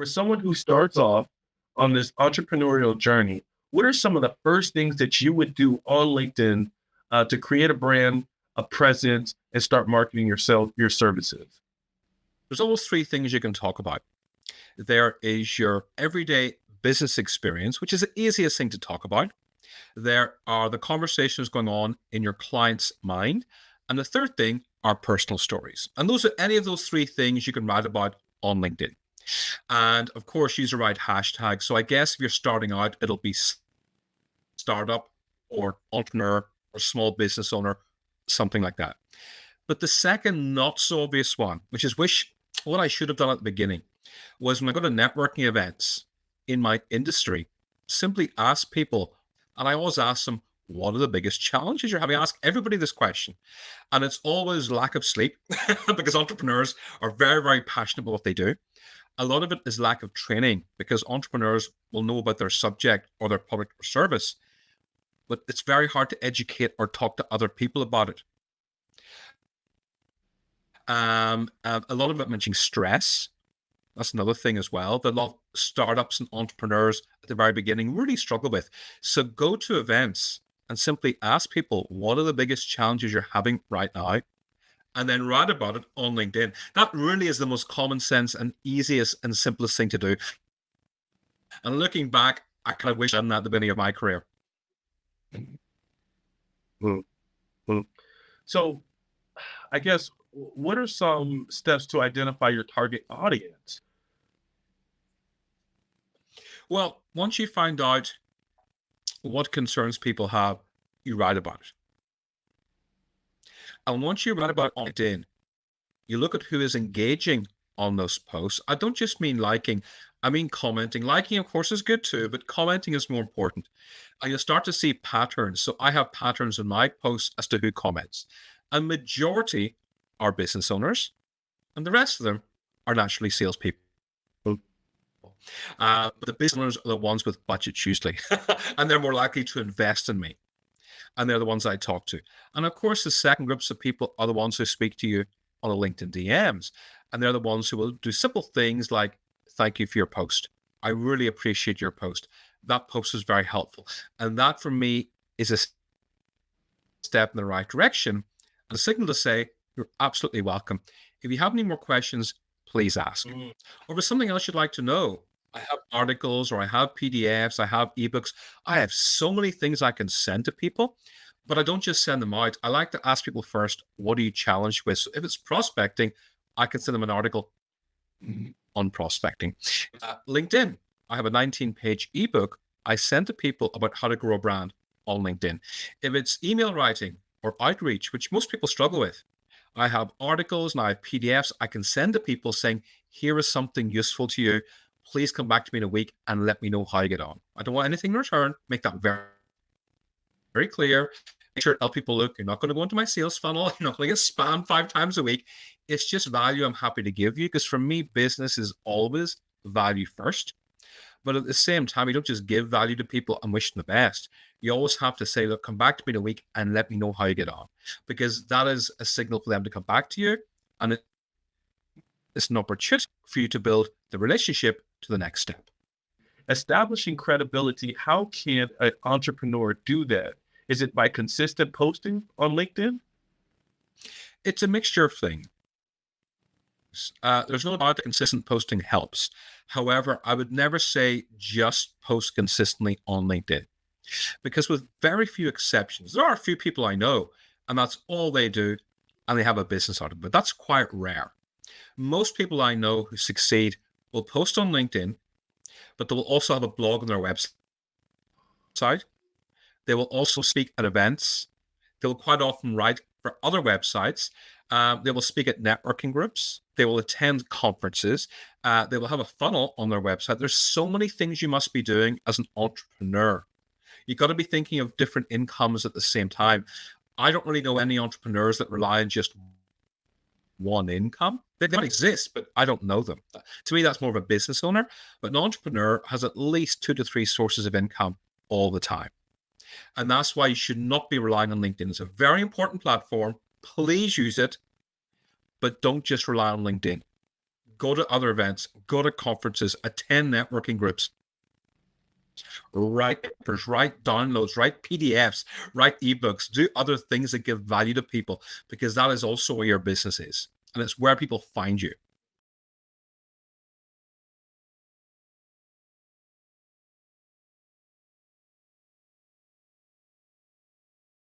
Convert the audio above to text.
For someone who starts off on this entrepreneurial journey, what are some of the first things that you would do on LinkedIn to create a brand, a presence, and start marketing yourself, your services? There's almost three things you can talk about. There is your everyday business experience, which is the easiest thing to talk about. There are the conversations going on in your client's mind. And the third thing are personal stories. And those are any of those three things you can write about on LinkedIn. And of course, use the right hashtag. So I guess if you're starting out, it'll be startup or entrepreneur or small business owner, something like that. But the second not so obvious one, which is what I should have done at the beginning, was when I go to networking events in my industry, simply ask people, and I always ask them, what are the biggest challenges you're having? I ask everybody this question. And it's always lack of sleep because entrepreneurs are very, very passionate about what they do. A lot of it is lack of training because entrepreneurs will know about their subject or their product or service, but it's very hard to educate or talk to other people about it. A lot of it mentioning stress. That's another thing as well that a lot of startups and entrepreneurs at the very beginning really struggle with. So go to events and simply ask people, what are the biggest challenges you're having right now? And then write about it on LinkedIn. That really is the most common sense and easiest and simplest thing to do. And looking back, I kind of wish I'd done that at the beginning of my career. So, I guess, what are some steps to identify your target audience? Well, once you find out what concerns people have, you write about it. And once you write about it on LinkedIn, you look at who is engaging on those posts. I don't just mean liking, I mean commenting. Liking, of course, is good too, but commenting is more important. And you'll start to see patterns. So I have patterns in my posts as to who comments. A majority are business owners, and the rest of them are naturally salespeople. But the business owners are the ones with budgets usually, and they're more likely to invest in me. And they're the ones I talk to. And of course, the second groups of people are the ones who speak to you on the LinkedIn DMs. And they're the ones who will do simple things like, thank you for your post. I really appreciate your post. That post is very helpful. And that for me is a step in the right direction and a signal to say, you're absolutely welcome. If you have any more questions, please ask. Or if there's something else you'd like to know, I have articles or I have PDFs, I have ebooks. I have so many things I can send to people, but I don't just send them out. I like to ask people first, what are you challenged with? So if it's prospecting, I can send them an article on prospecting. LinkedIn, I have a 19-page ebook I send to people about how to grow a brand on LinkedIn. If it's email writing or outreach, which most people struggle with, I have articles and I have PDFs I can send to people saying, here is something useful to you. Please come back to me in a week and let me know how you get on. I don't want anything in return. Make that very, very clear. Make sure to tell people, look, you're not going to go into my sales funnel. You're not going to get spammed 5 times a week. It's just value I'm happy to give you because for me, business is always value first. But at the same time, you don't just give value to people and wish them the best. You always have to say, look, come back to me in a week and let me know how you get on. Because that is a signal for them to come back to you. And it's an opportunity for you to build the relationship to the next step. Establishing credibility, how can an entrepreneur do that? Is it by consistent posting on LinkedIn? It's a mixture of things. There's no doubt that consistent posting helps. However, I would never say just post consistently on LinkedIn because with very few exceptions, there are a few people I know and that's all they do and they have a business out of it, but that's quite rare. Most people I know who succeed will post on LinkedIn, but they will also have a blog on their website. They will also speak at events. They will quite often write for other websites. They will speak at networking groups. They will attend conferences. They will have a funnel on their website. There's so many things you must be doing as an entrepreneur. You've got to be thinking of different incomes at the same time. I don't really know any entrepreneurs that rely on just one income. They don't exist, but I don't know them. To me, that's more of a business owner. But an entrepreneur has at least 2 to 3 sources of income all the time. And that's why you should not be relying on LinkedIn. It's a very important platform. Please use it, but don't just rely on LinkedIn. go to other events, go to conferences, attend networking groups, write papers, write downloads, write PDFs, write ebooks, do other things that give value to people, because that is also where your business is. And it's where people find you.